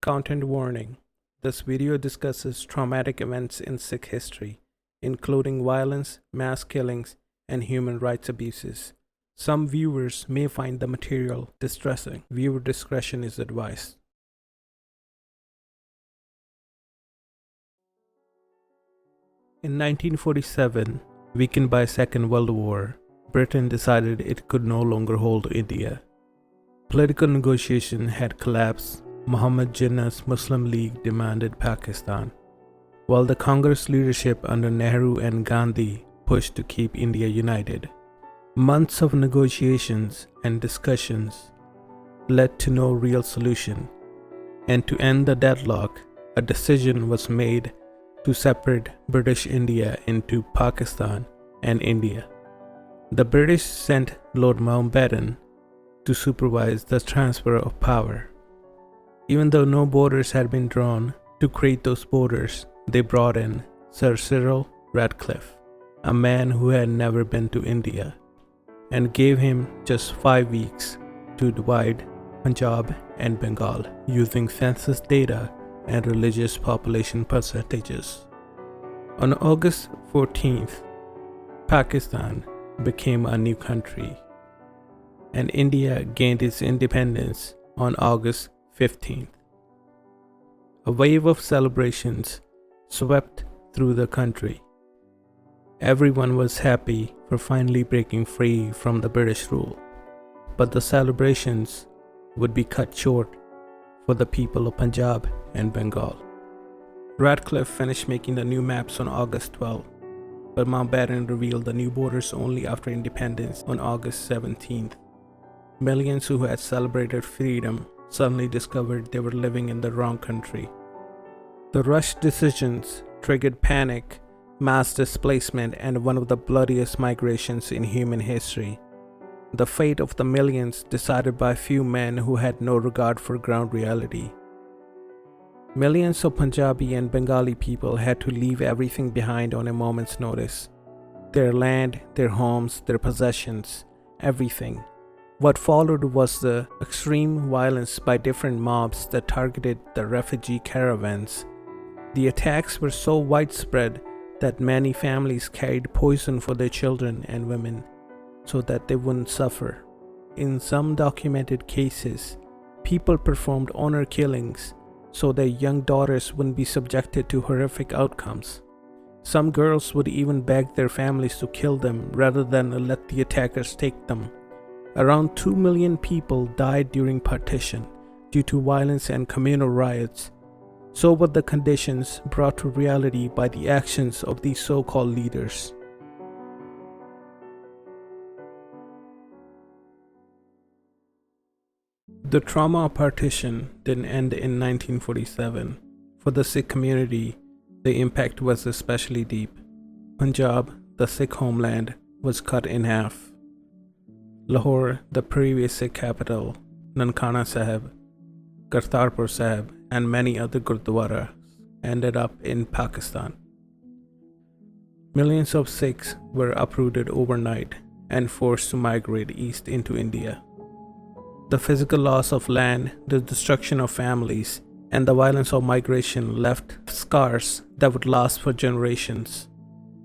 Content warning. This video discusses traumatic events in Sikh history, including violence, mass killings, and human rights abuses. Some viewers may find the material distressing. Viewer discretion is advised. In 1947, weakened by Second World War, Britain decided it could no longer hold India. Political negotiation had collapsed. Muhammad Jinnah's Muslim League demanded Pakistan, while the Congress leadership under Nehru and Gandhi pushed to keep India united. Months of negotiations and discussions led to no real solution, and to end the deadlock, a decision was made to separate British India into Pakistan and India. The British sent Lord Mountbatten to supervise the transfer of power. Even though no borders had been drawn to create those borders, they brought in Sir Cyril Radcliffe, a man who had never been to India, and gave him just 5 weeks to divide Punjab and Bengal using census data and religious population percentages. On August 14th, Pakistan became a new country, and India gained its independence on August 15th. A wave of celebrations swept through the country. Everyone was happy for finally breaking free from the British rule, but the celebrations would be cut short for the people of Punjab and Bengal. Radcliffe finished making the new maps on August 12, but Mountbatten revealed the new borders only after independence on August 17th. Millions who had celebrated freedom suddenly discovered they were living in the wrong country. The rushed decisions triggered panic, mass displacement, and one of the bloodiest migrations in human history. The fate of the millions decided by a few men who had no regard for ground reality. Millions of Punjabi and Bengali people had to leave everything behind on a moment's notice. Their land, their homes, their possessions, everything. What followed was the extreme violence by different mobs that targeted the refugee caravans. The attacks were so widespread that many families carried poison for their children and women so that they wouldn't suffer. In some documented cases, people performed honor killings so their young daughters wouldn't be subjected to horrific outcomes. Some girls would even beg their families to kill them rather than let the attackers take them. Around 2 million people died during partition due to violence and communal riots. So were the conditions brought to reality by the actions of these so-called leaders. The trauma of partition didn't end in 1947. For the Sikh community, the impact was especially deep. Punjab, the Sikh homeland, was cut in half. Lahore, the previous Sikh capital, Nankana Sahib, Kartarpur Sahib, and many other gurdwaras ended up in Pakistan. Millions of Sikhs were uprooted overnight and forced to migrate east into India. The physical loss of land, the destruction of families, and the violence of migration left scars that would last for generations.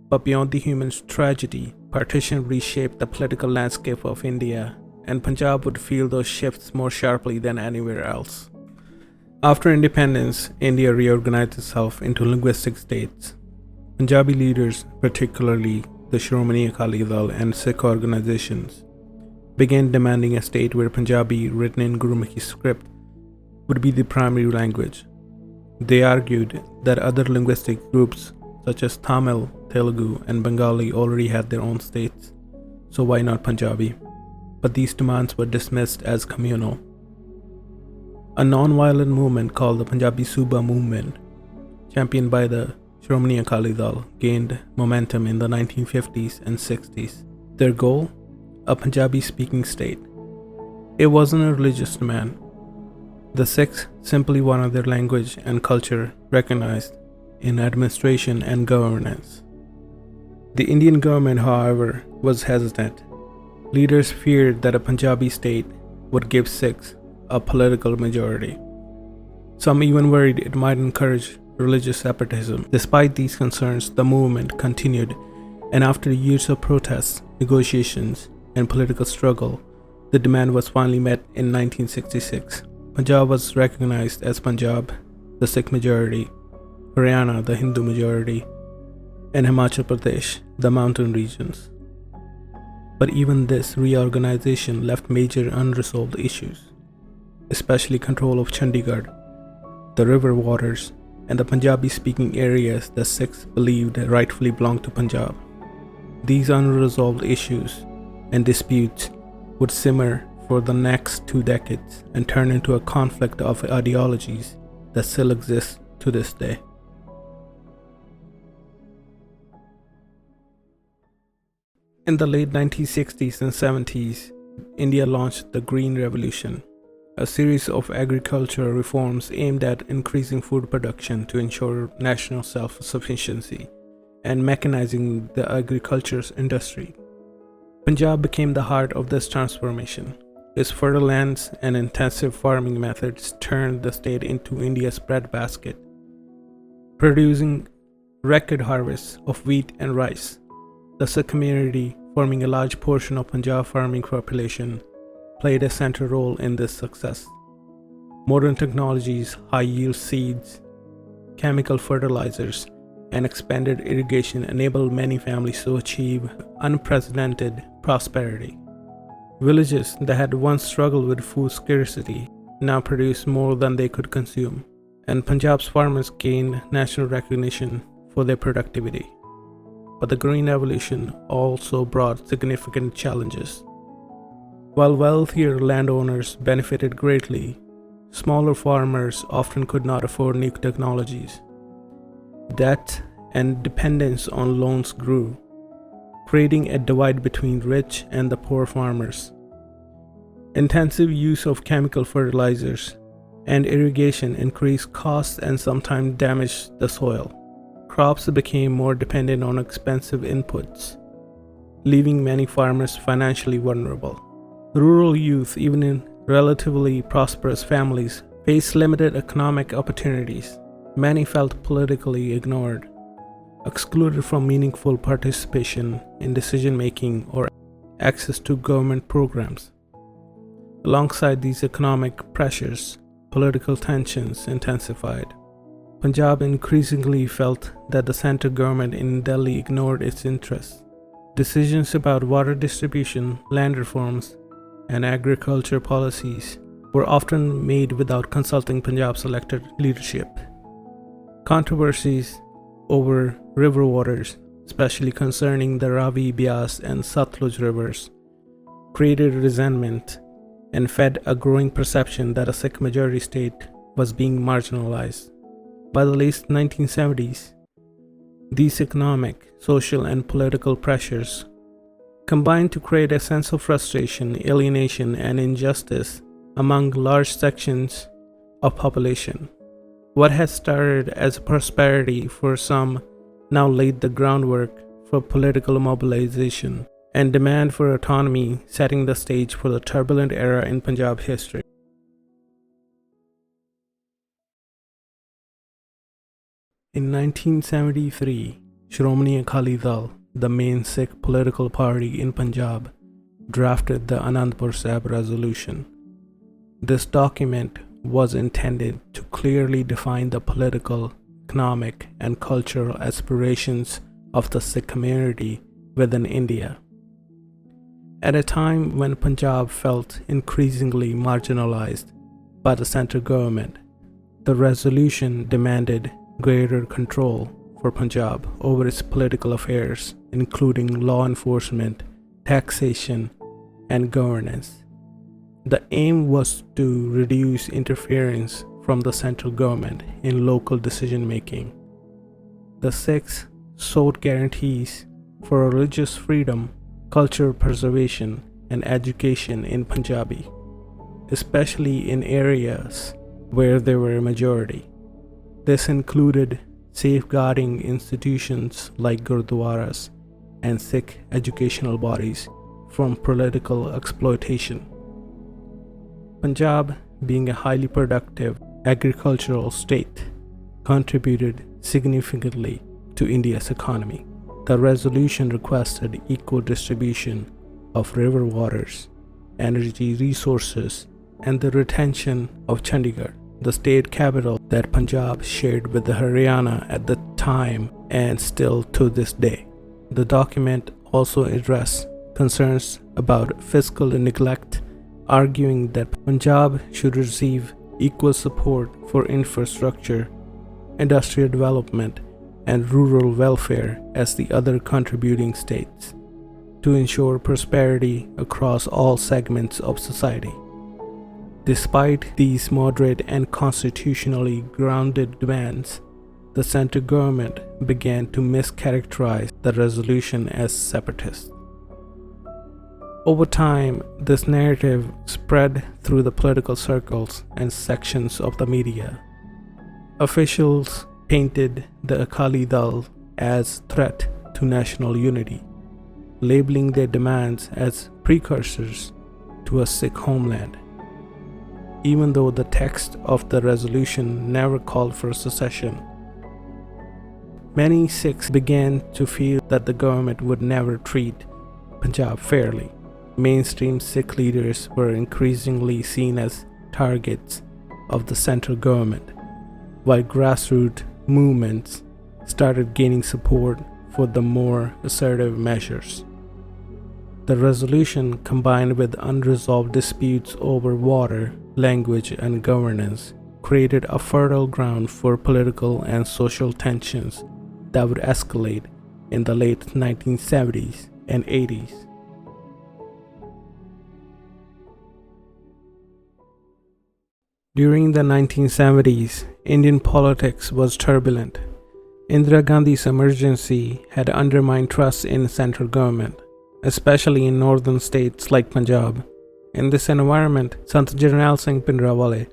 But beyond the human tragedy, partition reshaped the political landscape of India, and Punjab would feel those shifts more sharply than anywhere else. After independence, India reorganized itself into linguistic states. Punjabi leaders, particularly the Shiromani Akali Dal and Sikh organizations, began demanding a state where Punjabi, written in Gurmukhi script, would be the primary language. They argued that other linguistic groups such as Tamil, Telugu, and Bengali already had their own states, so why not Punjabi? But these demands were dismissed as communal. A non-violent movement called the Punjabi Suba movement, championed by the Shiromani Akali Dal, gained momentum in the 1950s and 60s. Their goal? A Punjabi-speaking state. It wasn't a religious demand. The Sikhs simply wanted their language and culture recognized in administration and governance. The Indian government, however, was hesitant. Leaders feared that a Punjabi state would give Sikhs a political majority. Some even worried it might encourage religious separatism. Despite these concerns, the movement continued, and after years of protests, negotiations, and political struggle, the demand was finally met in 1966. Punjab was recognized as Punjab, the Sikh majority, Haryana, the Hindu majority, and Himachal Pradesh, the mountain regions. But even this reorganization left major unresolved issues, especially control of Chandigarh, the river waters, and the Punjabi-speaking areas the Sikhs believed rightfully belonged to Punjab. These unresolved issues and disputes would simmer for the next 2 decades and turn into a conflict of ideologies that still exists to this day. In the late 1960s and 70s, India launched the Green Revolution, a series of agricultural reforms aimed at increasing food production to ensure national self-sufficiency and mechanizing the agriculture industry. Punjab became the heart of this transformation. Its fertile lands and intensive farming methods turned the state into India's breadbasket, producing record harvests of wheat and rice. The Sikh community, forming a large portion of Punjab farming population, played a central role in this success. Modern technologies, high-yield seeds, chemical fertilizers, and expanded irrigation enabled many families to achieve unprecedented prosperity. Villages that had once struggled with food scarcity now produce more than they could consume, and Punjab's farmers gained national recognition for their productivity. But the Green Revolution also brought significant challenges. While wealthier landowners benefited greatly, smaller farmers often could not afford new technologies. Debt and dependence on loans grew, creating a divide between rich and the poor farmers. Intensive use of chemical fertilizers and irrigation increased costs and sometimes damaged the soil. Crops became more dependent on expensive inputs, leaving many farmers financially vulnerable. Rural youth, even in relatively prosperous families, faced limited economic opportunities. Many felt politically ignored, excluded from meaningful participation in decision-making or access to government programs. Alongside these economic pressures, political tensions intensified. Punjab increasingly felt that the central government in Delhi ignored its interests. Decisions about water distribution, land reforms, and agriculture policies were often made without consulting Punjab's elected leadership. Controversies over river waters, especially concerning the Ravi, Beas, and Satluj rivers, created resentment and fed a growing perception that a Sikh majority state was being marginalized. By the late 1970s, these economic, social, and political pressures combined to create a sense of frustration, alienation, and injustice among large sections of population. What had started as prosperity for some now laid the groundwork for political mobilization and demand for autonomy, setting the stage for the turbulent era in Punjab history. In 1973, Shromani Akali Dal, the main Sikh political party in Punjab, drafted the Anandpur Sahib Resolution. This document was intended to clearly define the political, economic, and cultural aspirations of the Sikh community within India. At a time when Punjab felt increasingly marginalized by the central government, the resolution demanded greater control for Punjab over its political affairs, including law enforcement, taxation, and governance. The aim was to reduce interference from the central government in local decision-making. The Sikhs sought guarantees for religious freedom, cultural preservation, and education in Punjabi, especially in areas where they were a majority. This included safeguarding institutions like gurdwaras and Sikh educational bodies from political exploitation. Punjab, being a highly productive agricultural state, contributed significantly to India's economy. The resolution requested equal distribution of river waters, energy resources, and the retention of Chandigarh, the state capital that Punjab shared with the Haryana at the time and still to this day. The document also addressed concerns about fiscal neglect, arguing that Punjab should receive equal support for infrastructure, industrial development, and rural welfare as the other contributing states, to ensure prosperity across all segments of society. Despite these moderate and constitutionally grounded demands, the central government began to mischaracterize the resolution as separatist. Over time, this narrative spread through the political circles and sections of the media. Officials painted the Akali Dal as threat to national unity, labeling their demands as precursors to a Sikh homeland. Even though the text of the resolution never called for secession, many Sikhs began to feel that the government would never treat Punjab fairly. Mainstream Sikh leaders were increasingly seen as targets of the central government, while grassroots movements started gaining support for the more assertive measures. The resolution, combined with unresolved disputes over water, language, and governance, created a fertile ground for political and social tensions that would escalate in the late 1970s and 80s. During the 1970s, Indian politics was turbulent. Indira Gandhi's emergency had undermined trust in central government, especially in northern states like Punjab. In this environment, Sant Jarnail Singh Bhindranwale,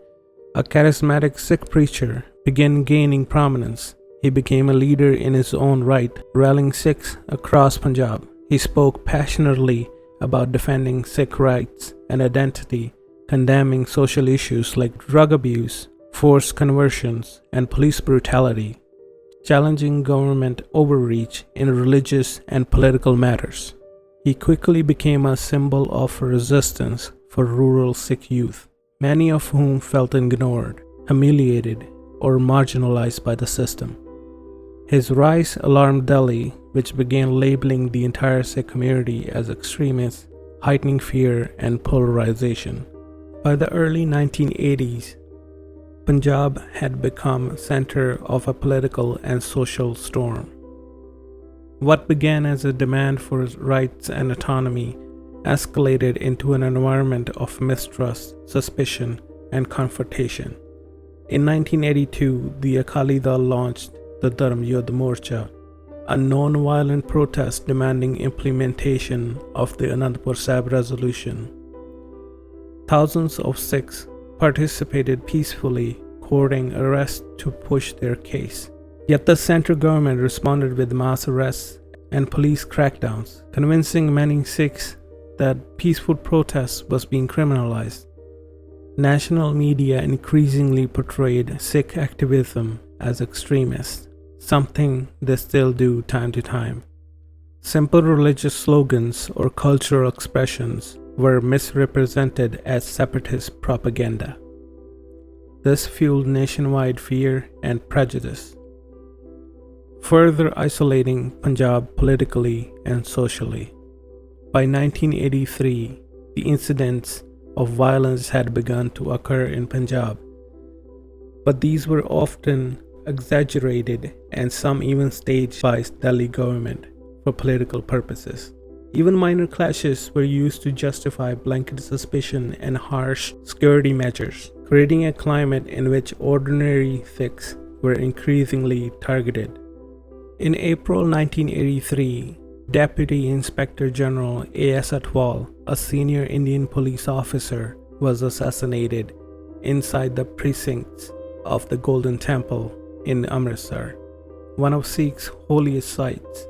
a charismatic Sikh preacher, began gaining prominence. He became a leader in his own right, rallying Sikhs across Punjab. He spoke passionately about defending Sikh rights and identity, condemning social issues like drug abuse, forced conversions, and police brutality, challenging government overreach in religious and political matters. He quickly became a symbol of resistance for rural Sikh youth, many of whom felt ignored, humiliated, or marginalized by the system. His rise alarmed Delhi, which began labeling the entire Sikh community as extremist, heightening fear and polarization. By the early 1980s, Punjab had become center of a political and social storm. What began as a demand for rights and autonomy escalated into an environment of mistrust, suspicion, and confrontation. In 1982, the Akali Dal launched the Dharm Yudh Morcha, a non-violent protest demanding implementation of the Anandpur Sahib resolution. Thousands of Sikhs participated peacefully, courting arrest to push their case. Yet the central government responded with mass arrests and police crackdowns, convincing many Sikhs that peaceful protest was being criminalized. National media increasingly portrayed Sikh activism as extremist, something they still do time to time. Simple religious slogans or cultural expressions were misrepresented as separatist propaganda. This fueled nationwide fear and prejudice, further isolating Punjab politically and socially. By 1983, the incidents of violence had begun to occur in Punjab, but these were often exaggerated and some even staged by Delhi government for political purposes. Even minor clashes were used to justify blanket suspicion and harsh security measures, creating a climate in which ordinary Sikhs were increasingly targeted. In April 1983, Deputy Inspector General A.S. Atwal, a senior Indian police officer, was assassinated inside the precincts of the Golden Temple in Amritsar, one of Sikhs' holiest sites.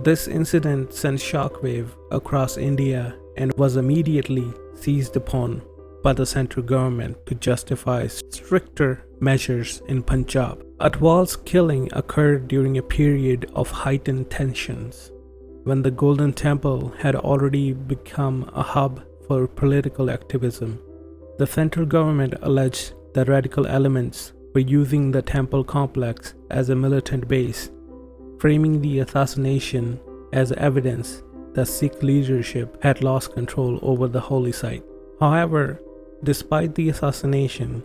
This incident sent shockwave across India and was immediately seized upon by the central government to justify stricter measures in Punjab. Atwal's killing occurred during a period of heightened tensions, when the Golden Temple had already become a hub for political activism. The central government alleged that radical elements were using the temple complex as a militant base, framing the assassination as evidence that Sikh leadership had lost control over the holy site. However, despite the assassination,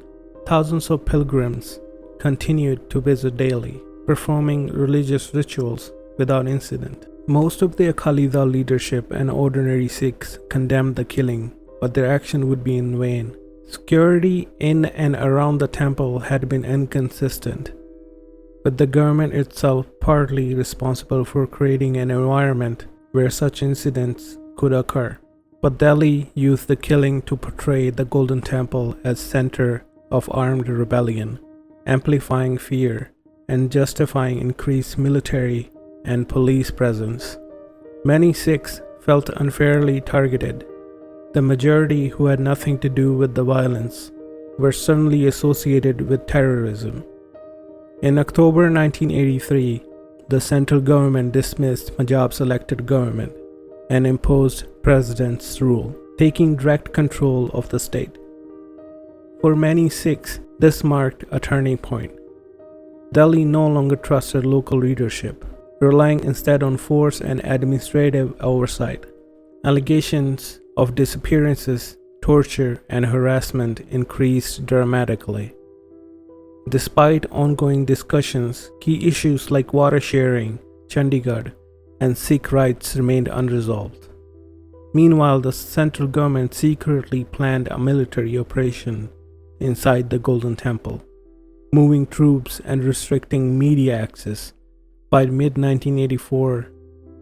thousands of pilgrims continued to visit daily, performing religious rituals without incident. Most of the Akali Dal leadership and ordinary Sikhs condemned the killing, but their action would be in vain. Security in and around the temple had been inconsistent, with the government itself partly responsible for creating an environment where such incidents could occur. But Delhi used the killing to portray the Golden Temple as center of armed rebellion, amplifying fear and justifying increased military and police presence. Many Sikhs felt unfairly targeted. The majority, who had nothing to do with the violence, were suddenly associated with terrorism. In October 1983, the central government dismissed Punjab's elected government and imposed President's rule, taking direct control of the state. For many Sikhs, this marked a turning point. Delhi no longer trusted local leadership, relying instead on force and administrative oversight. Allegations of disappearances, torture, and harassment increased dramatically. Despite ongoing discussions, key issues like water sharing, Chandigarh, and Sikh rights remained unresolved. Meanwhile, the central government secretly planned a military operation inside the Golden Temple, moving troops and restricting media access. By mid-1984,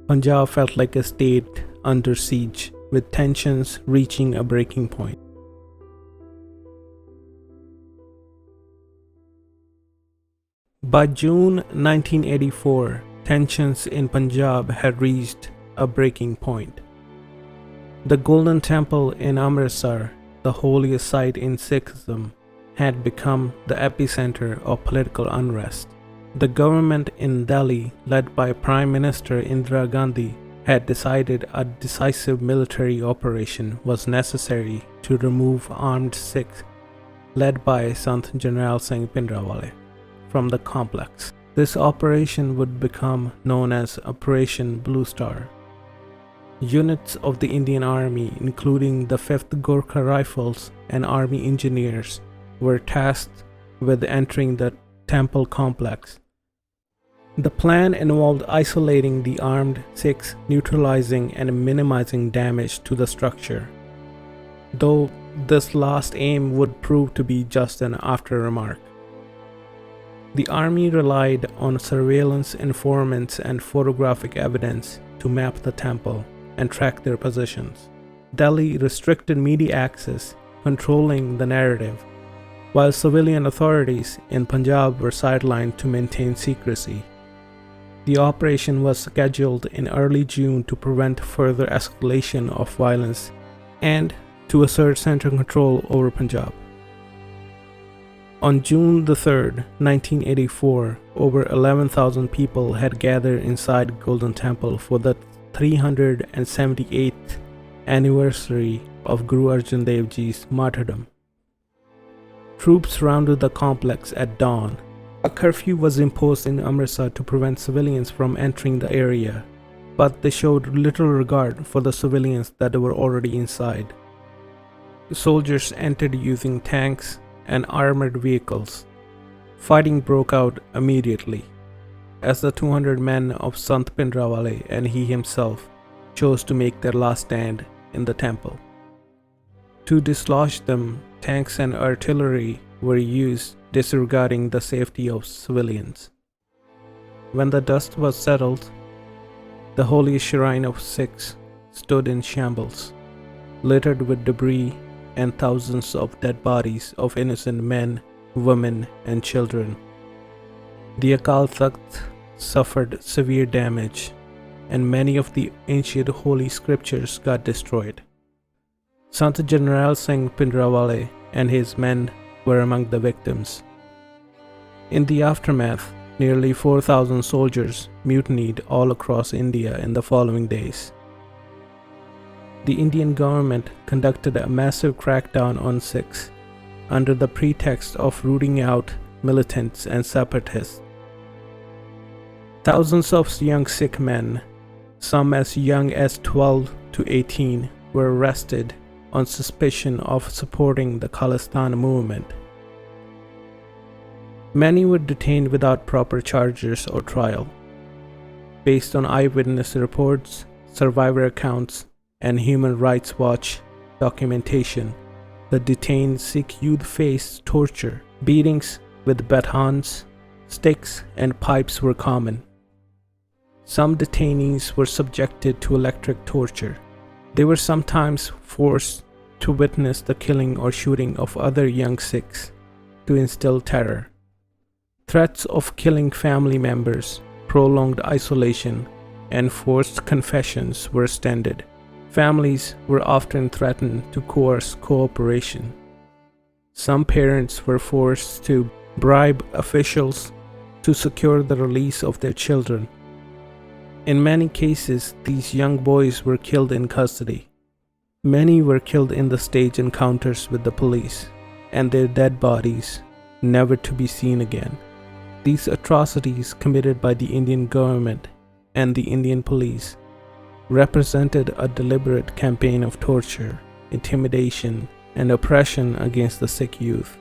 Punjab felt like a state under siege, with tensions reaching a breaking point. By June 1984, tensions in Punjab had reached a breaking point. The Golden Temple in Amritsar, the holiest site in Sikhism, had become the epicenter of political unrest. The government in Delhi, led by Prime Minister Indira Gandhi, had decided a decisive military operation was necessary to remove armed Sikhs, led by Sant Jarnail Singh Bhindranwale, from the complex. This operation would become known as Operation Blue Star. Units of the Indian Army, including the 5th Gorkha Rifles and Army Engineers, were tasked with entering the temple complex. The plan involved isolating the armed Sikhs, neutralizing and minimizing damage to the structure, though this last aim would prove to be just an afterremark. The army relied on surveillance, informants, and photographic evidence to map the temple and track their positions. Delhi restricted media access, controlling the narrative, while civilian authorities in Punjab were sidelined to maintain secrecy. The operation was scheduled in early June to prevent further escalation of violence and to assert central control over Punjab. On June 3, 1984, over 11,000 people had gathered inside Golden Temple for the 378th anniversary of Guru Arjan Dev Ji's martyrdom. Troops surrounded the complex at dawn. A curfew was imposed in Amritsar to prevent civilians from entering the area, but they showed little regard for the civilians that were already inside. The soldiers entered using tanks and armored vehicles. Fighting broke out immediately, as the 200 men of Sant Bhindranwale and he himself chose to make their last stand in the temple. To dislodge them, tanks and artillery were used, disregarding the safety of civilians. When the dust was settled, the holy shrine of Sikhs stood in shambles, littered with debris and thousands of dead bodies of innocent men, women, and children. The Akal Takht suffered severe damage, and many of the ancient holy scriptures got destroyed. Sant Jarnail Singh Bhindranwale and his men were among the victims. In the aftermath, nearly 4,000 soldiers mutinied all across India in the following days. The Indian government conducted a massive crackdown on Sikhs under the pretext of rooting out militants and separatists. Thousands of young Sikh men, some as young as 12 to 18, were arrested on suspicion of supporting the Khalistan movement. Many were detained without proper charges or trial. Based on eyewitness reports, survivor accounts, and Human Rights Watch documentation, the detained Sikh youth faced torture. Beatings with batons, sticks, and pipes were common. Some detainees were subjected to electric torture. They were sometimes forced to witness the killing or shooting of other young Sikhs to instill terror. Threats of killing family members, prolonged isolation, and forced confessions were extended. Families were often threatened to coerce cooperation. Some parents were forced to bribe officials to secure the release of their children. In many cases, these young boys were killed in custody. Many were killed in the stage encounters with the police, and their dead bodies never to be seen again. These atrocities committed by the Indian government and the Indian police represented a deliberate campaign of torture, intimidation, and oppression against the Sikh youth,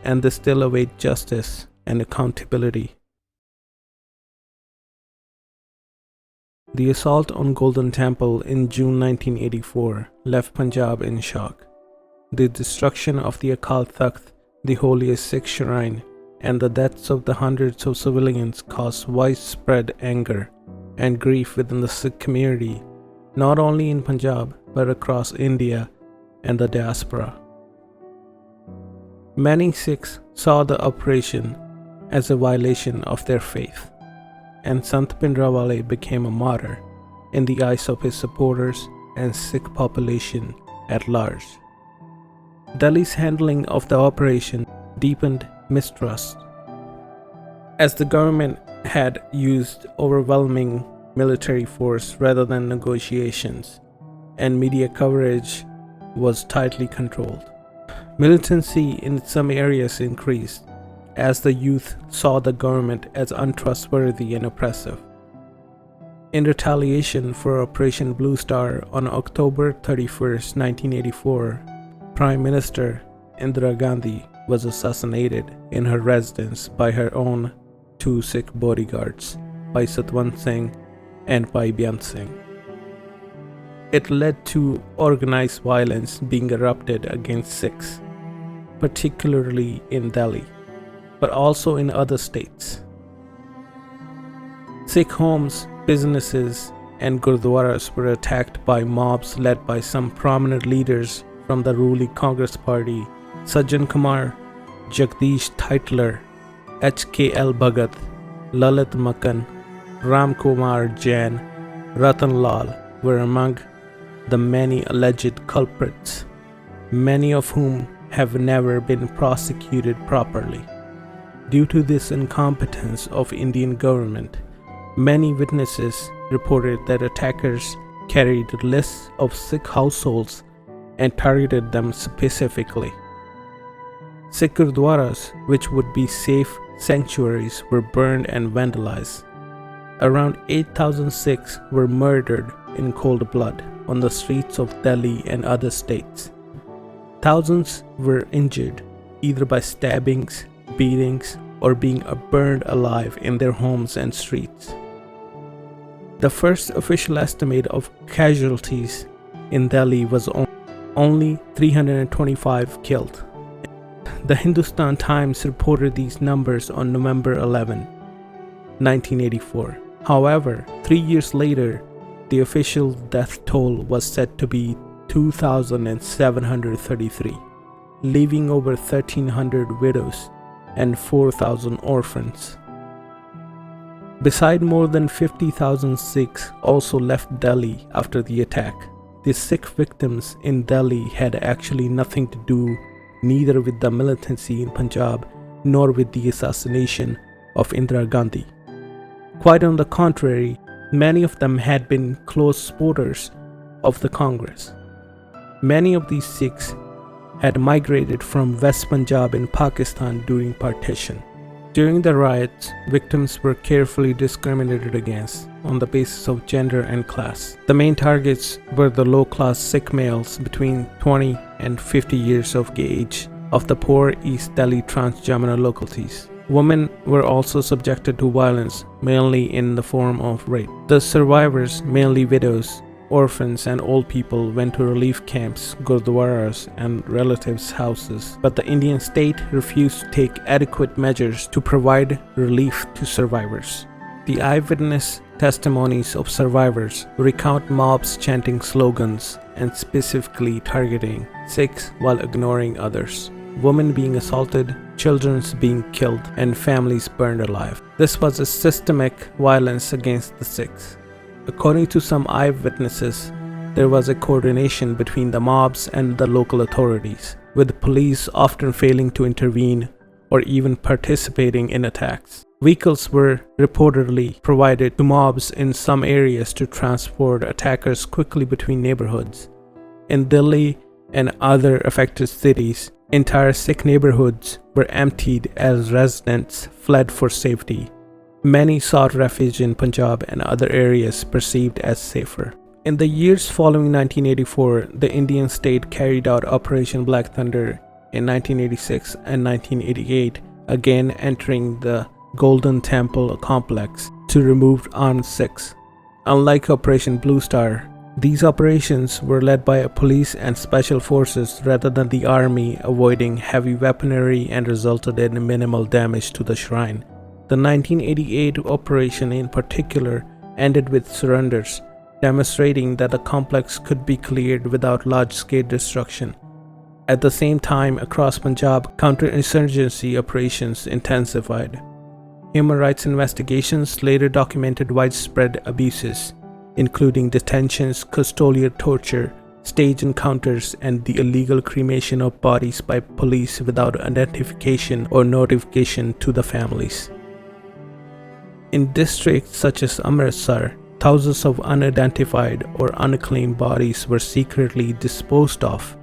and they still await justice and accountability. The assault on Golden Temple in June 1984 left Punjab in shock. The destruction of the Akal Takht, the holiest Sikh shrine, and the deaths of the hundreds of civilians caused widespread anger and grief within the Sikh community, not only in Punjab but across India and the diaspora. Many Sikhs saw the operation as a violation of their faith, and Sant Bhindranwale became a martyr in the eyes of his supporters and Sikh population at large. Delhi's handling of the operation deepened mistrust, as the government had used overwhelming military force rather than negotiations, and media coverage was tightly controlled. Militancy in some areas increased, as the youth saw the government as untrustworthy and oppressive. In retaliation for Operation Blue Star on October 31, 1984, Prime Minister Indira Gandhi was assassinated in her residence by her own two Sikh bodyguards, Bhai Satwant Singh and Bhai Beyant Singh. It led to organized violence being erupted against Sikhs, particularly in Delhi, but also in other states. Sikh homes, businesses, and gurdwaras were attacked by mobs led by some prominent leaders from the ruling Congress party: Sajjan Kumar, Jagdish Titler, H.K.L. Bhagat, Lalit Makkan, Ram Kumar Jain, Ratan Lal were among the many alleged culprits, many of whom have never been prosecuted properly. Due to this incompetence of Indian government, many witnesses reported that attackers carried lists of Sikh households and targeted them specifically. Sikh gurdwaras, which would be safe sanctuaries, were burned and vandalized. Around 8,000 Sikhs were murdered in cold blood on the streets of Delhi and other states. Thousands were injured either by stabbings, beatings, or being burned alive in their homes and streets. The first official estimate of casualties in Delhi was only 325 killed. The Hindustan Times reported these numbers on November 11, 1984. However, 3 years later, the official death toll was said to be 2,733, leaving over 1,300 widows and 4,000 orphans. Besides, more than 50,000 Sikhs also left Delhi after the attack. The Sikh victims in Delhi had actually nothing to do neither with the militancy in Punjab nor with the assassination of Indira Gandhi. Quite on the contrary, many of them had been close supporters of the Congress. Many of these Sikhs had migrated from West Punjab in Pakistan during partition. During the riots, victims were carefully discriminated against on the basis of gender and class. The main targets were the low-class Sikh males between 20 and 50 years of age of the poor East Delhi Trans-Jamuna localities. Women were also subjected to violence, mainly in the form of rape. The survivors, mainly widows, orphans and old people, went to relief camps, gurdwaras and relatives' houses, but the Indian state refused to take adequate measures to provide relief to survivors. The eyewitness testimonies of survivors recount mobs chanting slogans and specifically targeting Sikhs while ignoring others. Women being assaulted, children being killed, and families burned alive. This was a systemic violence against the Sikhs. According to some eyewitnesses, there was a coordination between the mobs and the local authorities, with police often failing to intervene or even participating in attacks. Vehicles were reportedly provided to mobs in some areas to transport attackers quickly between neighborhoods. In Delhi and other affected cities, entire Sikh neighborhoods were emptied as residents fled for safety. Many sought refuge in Punjab and other areas perceived as safer. In the years following 1984, the Indian state carried out Operation Black Thunder in 1986 and 1988, again entering the Golden Temple complex to remove armed Sikhs. Unlike Operation Blue Star, these operations were led by police and special forces rather than the army, avoiding heavy weaponry and resulted in minimal damage to the shrine. The 1988 operation in particular ended with surrenders, demonstrating that the complex could be cleared without large-scale destruction. At the same time, across Punjab, counterinsurgency operations intensified. Human rights investigations later documented widespread abuses, including detentions, custodial torture, stage encounters, and the illegal cremation of bodies by police without identification or notification to the families. In districts such as Amritsar, thousands of unidentified or unclaimed bodies were secretly disposed of,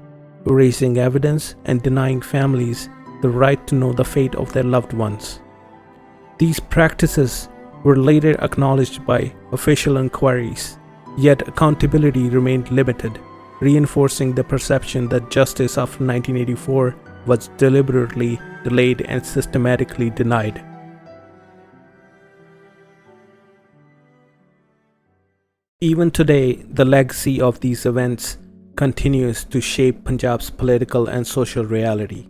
erasing evidence and denying families the right to know the fate of their loved ones. These practices were later acknowledged by official inquiries, yet accountability remained limited, reinforcing the perception that justice after 1984 was deliberately delayed and systematically denied. Even today, the legacy of these events continues to shape Punjab's political and social reality.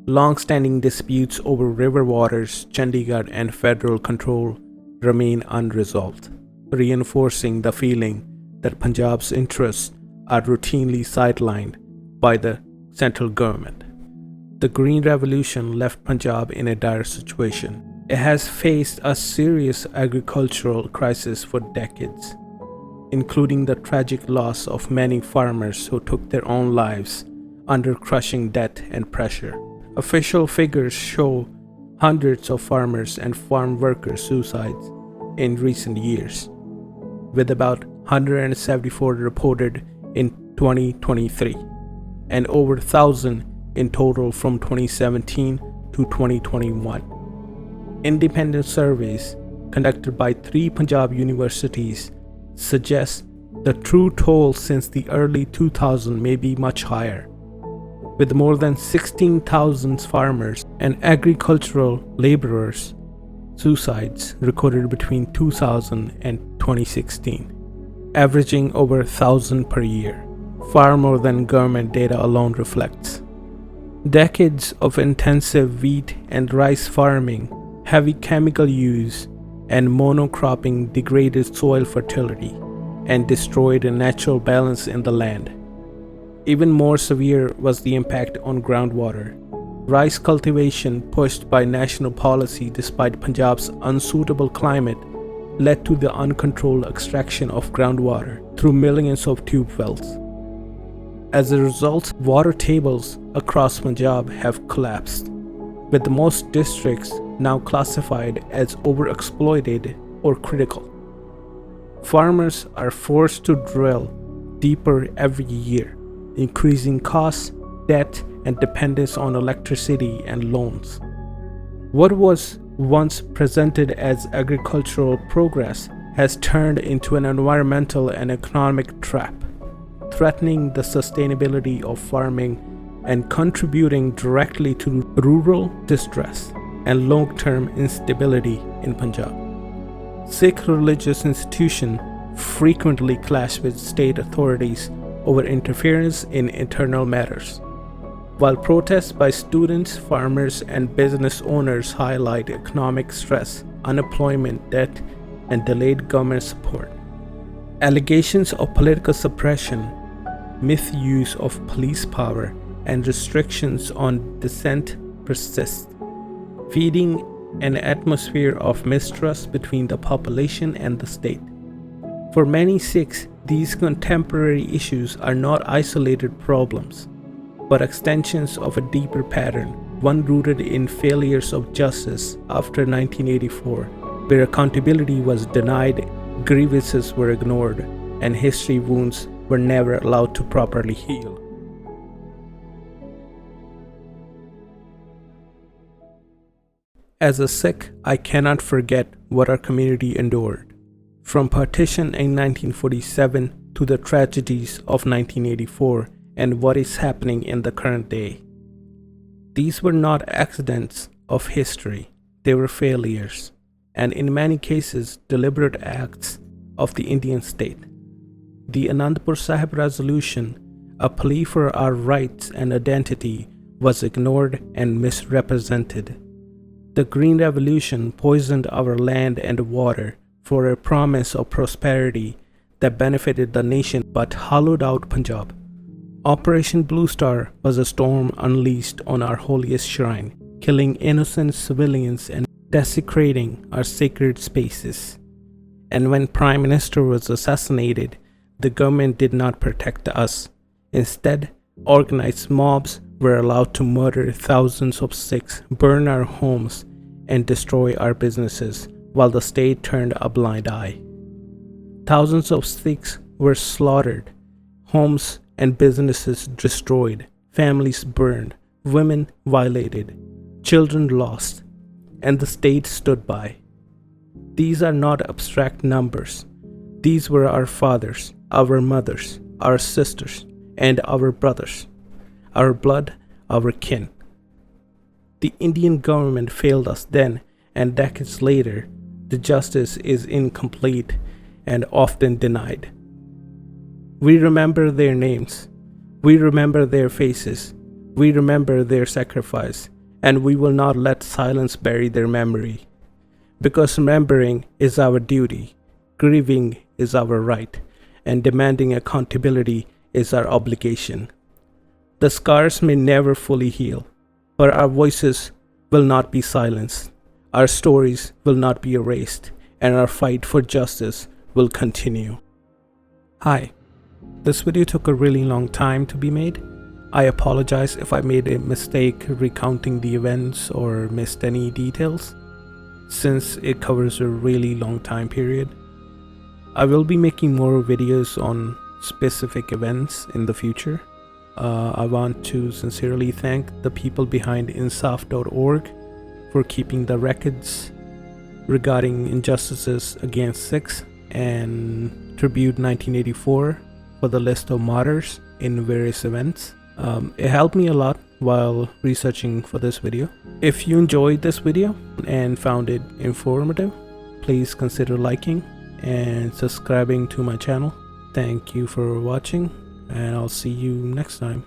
Long-standing disputes over river waters, Chandigarh, and federal control remain unresolved, reinforcing the feeling that Punjab's interests are routinely sidelined by the central government. The Green Revolution left Punjab in a dire situation. It has faced a serious agricultural crisis for decades, including the tragic loss of many farmers who took their own lives under crushing debt and pressure. Official figures show hundreds of farmers and farm workers' suicides in recent years, with about 174 reported in 2023 and over 1,000 in total from 2017 to 2021. Independent surveys conducted by 3 Punjab universities suggest the true toll since the early 2000s may be much higher, with more than 16,000 farmers and agricultural laborers' suicides recorded between 2000 and 2016, averaging over 1,000 per year, far more than government data alone reflects. Decades of intensive wheat and rice farming, heavy chemical use, and monocropping degraded soil fertility and destroyed a natural balance in the land. Even more severe was the impact on groundwater. Rice cultivation, pushed by national policy despite Punjab's unsuitable climate, led to the uncontrolled extraction of groundwater through millions of tube wells. As a result, water tables across Punjab have collapsed, with most districts now classified as overexploited or critical. Farmers are forced to drill deeper every year, increasing costs, debt, and dependence on electricity and loans. What was once presented as agricultural progress has turned into an environmental and economic trap, threatening the sustainability of farming and contributing directly to rural distress and long-term instability in Punjab. Sikh religious institutions frequently clash with state authorities over interference in internal matters, while protests by students, farmers, and business owners highlight economic stress, unemployment, debt, and delayed government support. Allegations of political suppression, misuse of police power, and restrictions on dissent persist, feeding an atmosphere of mistrust between the population and the state. For many Sikhs, these contemporary issues are not isolated problems, but extensions of a deeper pattern, one rooted in failures of justice after 1984, where accountability was denied, grievances were ignored, and history wounds were never allowed to properly heal. As a Sikh, I cannot forget what our community endured. From partition in 1947 to the tragedies of 1984 and what is happening in the current day. These were not accidents of history, they were failures, and in many cases deliberate acts of the Indian state. The Anandpur Sahib resolution, a plea for our rights and identity, was ignored and misrepresented. The Green Revolution poisoned our land and water for a promise of prosperity that benefited the nation but hollowed out Punjab. Operation Blue Star was a storm unleashed on our holiest shrine, killing innocent civilians and desecrating our sacred spaces. And when Prime Minister was assassinated, the government did not protect us. Instead, organized mobs were allowed to murder thousands of Sikhs, burn our homes, and destroy our businesses, while the state turned a blind eye. Thousands of Sikhs were slaughtered, homes and businesses destroyed, families burned, women violated, children lost, and the state stood by. These are not abstract numbers. These were our fathers, our mothers, our sisters, and our brothers, our blood, our kin. The Indian government failed us then, and decades later, the justice is incomplete and often denied. We remember their names, we remember their faces, we remember their sacrifice, and we will not let silence bury their memory. Because remembering is our duty, grieving is our right, and demanding accountability is our obligation. The scars may never fully heal, but our voices will not be silenced, our stories will not be erased, and our fight for justice will continue. Hi, this video took a really long time to be made. I apologize if I made a mistake recounting the events or missed any details, since it covers a really long time period. I will be making more videos on specific events in the future. I want to sincerely thank the people behind Insaf.org for keeping the records regarding injustices against Sikhs, and Tribute 1984 for the list of martyrs in various events. It helped me a lot while researching for this video. If you enjoyed this video and found it informative, please consider liking and subscribing to my channel. Thank you for watching, and I'll see you next time.